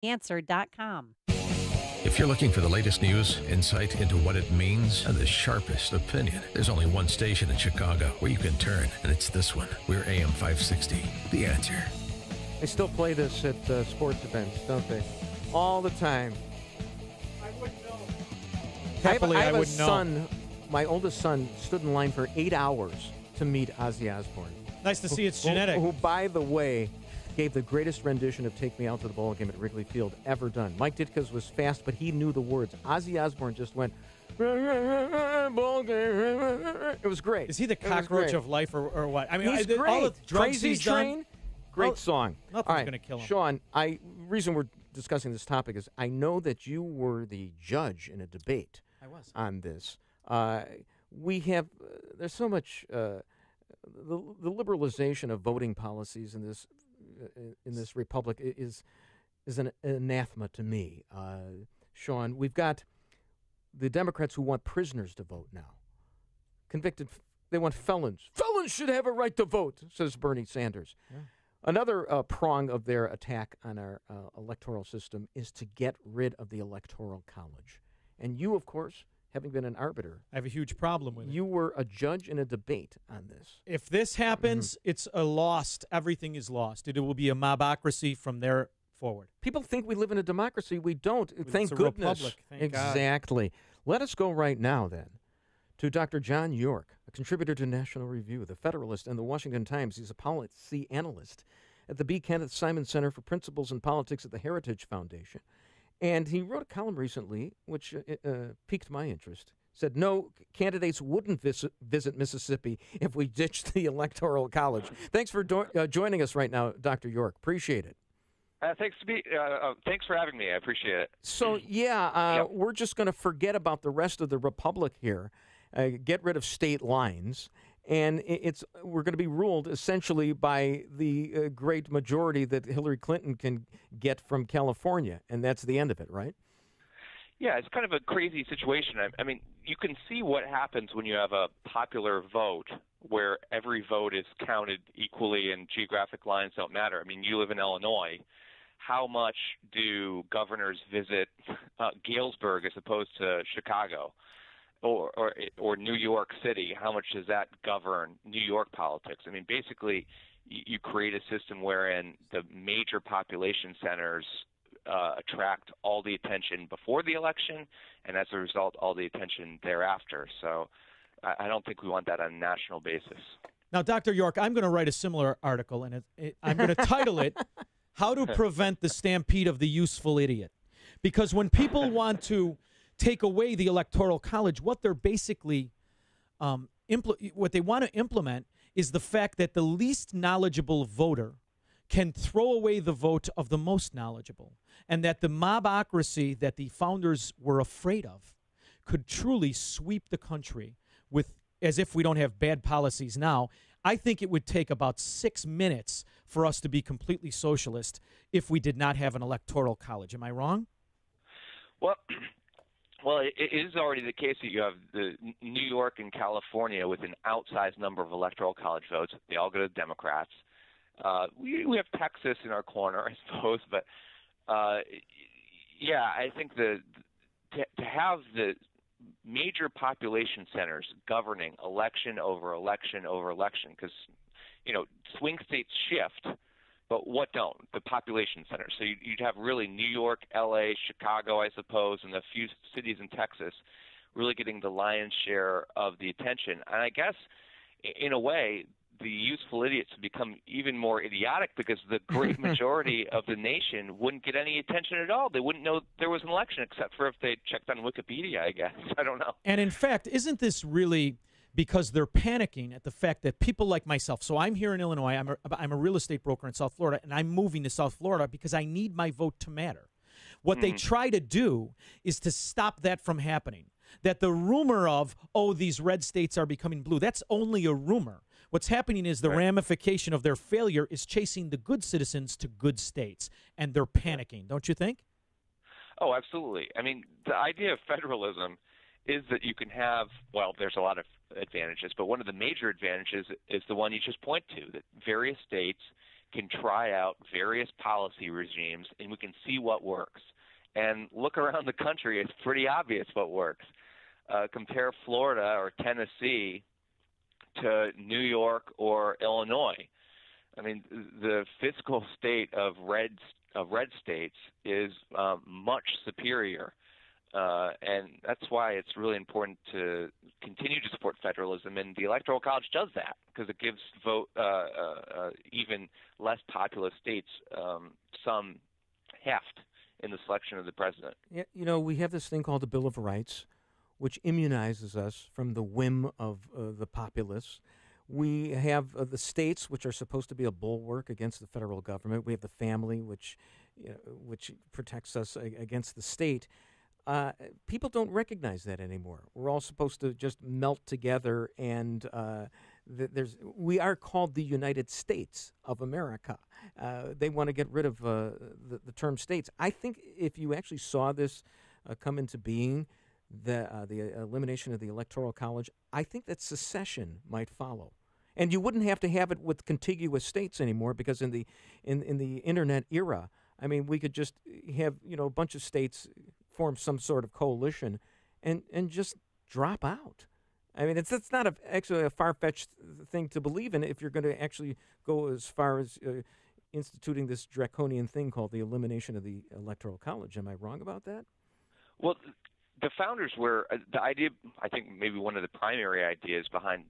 Answer.com. If you're looking for the latest news, insight into what it means, and the sharpest opinion, there's only one station in Chicago where you can turn, and it's this one. We're AM 560, The Answer. They still play this at sports events, don't they? All the time. I wouldn't know. I have a son. My oldest son stood in line for 8 hours to meet Ozzy Osbourne. Nice to see it's genetic. Who, by the way, gave the greatest rendition of Take Me Out to the Ball Game at Wrigley Field ever done. Mike Ditka's was fast, but he knew the words. Ozzy Osbourne just went, ball game. It was great. Is he the cockroach of life or what? I mean, he's great. All the drugs Crazy he's Train, done, great song. Nothing's going to kill him. Sean, reason we're discussing this topic is I know that you were the judge in a debate on this. We have, there's so much, the liberalization of voting policies in this republic is an anathema to me. Sean, we've got the Democrats who want prisoners to vote now. Convicted, they want felons. Felons should have a right to vote, says Bernie Sanders. Yeah. Another prong of their attack on our electoral system is to get rid of the Electoral College. And you, of course, having been an arbiter, I have a huge problem with it. You were a judge in a debate on this. If this happens, it's a lost. Everything is lost. It will be a mobocracy from there forward. People think we live in a democracy. We don't. Thank a goodness. Republic. Thank exactly. God. Let us go right now, then, to Dr. John York, a contributor to National Review, The Federalist, and The Washington Times. He's a policy analyst at the B. Kenneth Simon Center for Principles and Politics at the Heritage Foundation. And he wrote a column recently which piqued my interest. Said, no, candidates wouldn't visit Mississippi if we ditched the Electoral College. Thanks for joining us right now, Dr. York. Appreciate it. Thanks for having me. I appreciate it. So, we're just going to forget about the rest of the republic here, get rid of state lines, and we're going to be ruled essentially by the great majority that Hillary Clinton can get from California, and that's the end of it, right? Yeah, it's kind of a crazy situation. I mean, you can see what happens when you have a popular vote where every vote is counted equally and geographic lines don't matter. I mean, you live in Illinois. How much do governors visit Galesburg as opposed to Chicago or New York City? How much does that govern New York politics? I mean, basically, you create a system wherein the major population centers attract all the attention before the election, and as a result, all the attention thereafter. So I don't think we want that on a national basis. Now, Dr. York, I'm going to write a similar article, and I'm going to title it, How to Prevent the Stampede of the Useful Idiot. Because when people want to take away the Electoral College, what they're basically what they want to implement is the fact that the least knowledgeable voter can throw away the vote of the most knowledgeable, and that the mobocracy that the founders were afraid of could truly sweep the country with, as if we don't have bad policies now. I think it would take about 6 minutes for us to be completely socialist if we did not have an electoral college. Am I wrong? Well, it is already the case that you have the New York and California with an outsized number of electoral college votes. They all go to the Democrats. We have Texas in our corner, I suppose, but I think to have the major population centers governing election over election over election, because swing states shift, but what don't? The population centers. So you'd have really New York, L.A., Chicago, I suppose, and a few cities in Texas really getting the lion's share of the attention. And I guess, in a way, the useful idiots become even more idiotic because the great majority of the nation wouldn't get any attention at all. They wouldn't know there was an election except for if they checked on Wikipedia, I guess. I don't know. And in fact, isn't this really because they're panicking at the fact that people like myself, so I'm here in Illinois, I'm a real estate broker in South Florida, and I'm moving to South Florida because I need my vote to matter. What they try to do is to stop that from happening. That the rumor of, these red states are becoming blue, that's only a rumor. What's happening is the ramification of their failure is chasing the good citizens to good states, and they're panicking, don't you think? Oh, absolutely. I mean, the idea of federalism is that you can have, there's a lot of advantages, but one of the major advantages is the one you just point to, that various states can try out various policy regimes, and we can see what works. And look around the country; it's pretty obvious what works. Compare Florida or Tennessee to New York or Illinois. I mean, the fiscal state of red states is much superior, and that's why it's really important to continue to support federalism. And the Electoral College does that because it gives even less populous states some heft in the selection of the president. Yeah, you know, we have this thing called the Bill of Rights, which immunizes us from the whim of the populace. We have the states, which are supposed to be a bulwark against the federal government. We have the family, which protects us against the state. People don't recognize that anymore. We're all supposed to just melt together, and we are called the United States of America. They want to get rid of the term states. I think if you actually saw this come into being, the elimination of the Electoral College, I think that secession might follow. And you wouldn't have to have it with contiguous states anymore, because in the internet era, I mean, we could just have, you know, a bunch of states form some sort of coalition and just drop out. I mean, it's not actually a far-fetched thing to believe in if you're going to actually go as far as instituting this draconian thing called the elimination of the Electoral College. Am I wrong about that? Well, the founders were the idea. I think maybe one of the primary ideas behind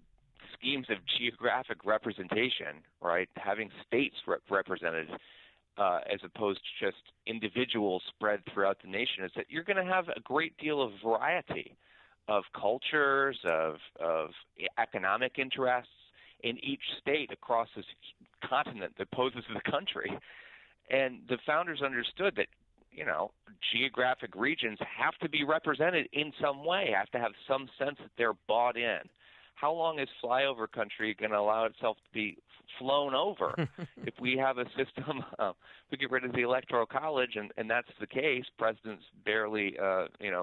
schemes of geographic representation, right? Having states represented as opposed to just individuals spread throughout the nation, is that you're going to have a great deal of variety of cultures, of economic interests in each state across this continent that poses the country. And the founders understood that, you know, geographic regions have to be represented in some way, have to have some sense that they're bought in. How long is flyover country going to allow itself to be flown over? If we have a system, we get rid of the Electoral College, and that's the case. Presidents barely,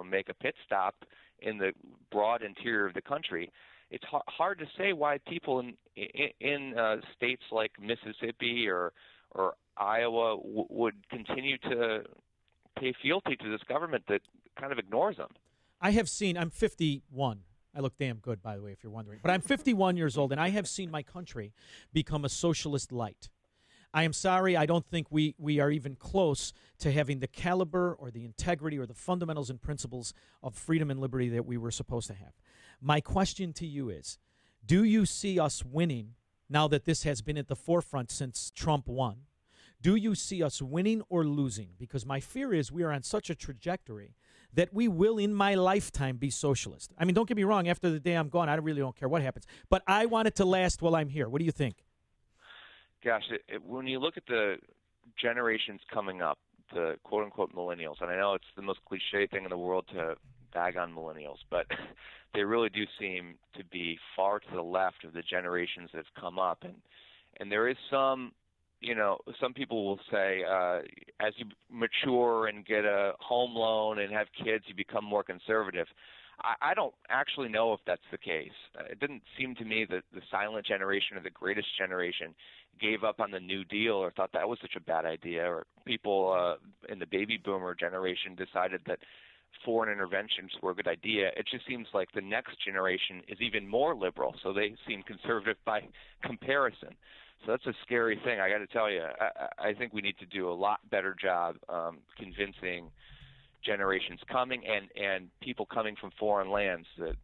make a pit stop in the broad interior of the country. It's hard to say why people in states like Mississippi or Iowa would continue to pay fealty to this government that kind of ignores them. I have seen, I'm 51. I look damn good, by the way, if you're wondering. But I'm 51 years old, and I have seen my country become a socialist light. I am sorry, I don't think we are even close to having the caliber or the integrity or the fundamentals and principles of freedom and liberty that we were supposed to have. My question to you is, do you see us winning now that this has been at the forefront since Trump won? Do you see us winning or losing? Because my fear is we are on such a trajectory that we will, in my lifetime, be socialist. I mean, don't get me wrong. After the day I'm gone, I really don't care what happens. But I want it to last while I'm here. What do you think? Gosh, when you look at the generations coming up, the quote-unquote millennials, and I know it's the most cliche thing in the world to bag on millennials, but they really do seem to be far to the left of the generations that have come up. And there is some people will say as you mature and get a home loan and have kids, you become more conservative. I don't actually know if that's the case. It didn't seem to me that the silent generation or the greatest generation gave up on the New Deal or thought that was such a bad idea, or people in the baby boomer generation decided that foreign interventions were a good idea. It just seems like the next generation is even more liberal, so they seem conservative by comparison. So that's a scary thing. I got to tell you, I think we need to do a lot better job convincing generations coming and people coming from foreign lands that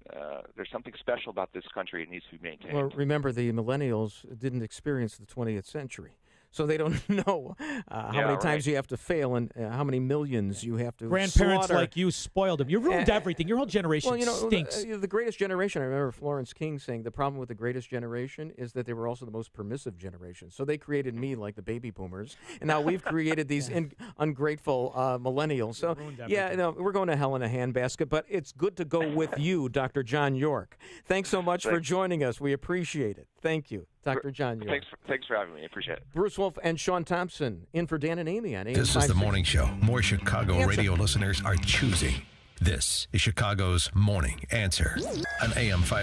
there's something special about this country. It needs to be maintained. Well, remember, the millennials didn't experience the 20th century. So they don't know how many times you have to fail and how many millions you have to Grandparents slaughter. like you spoiled them. You ruined everything. Your whole generation stinks. The greatest generation, I remember Florence King saying, the problem with the greatest generation is that they were also the most permissive generation. So they created me like the baby boomers, and now we've created these ungrateful millennials. So, we're going to hell in a handbasket, but it's good to go with you, Dr. John York. Thanks so much for joining us. We appreciate it. Thank you, Dr. John York. Thanks for having me. I appreciate it. Bruce Wolf and Sean Thompson in for Dan and Amy on AM 560. This is the morning show more Chicago radio listeners are choosing. This is Chicago's Morning Answer on AM 560.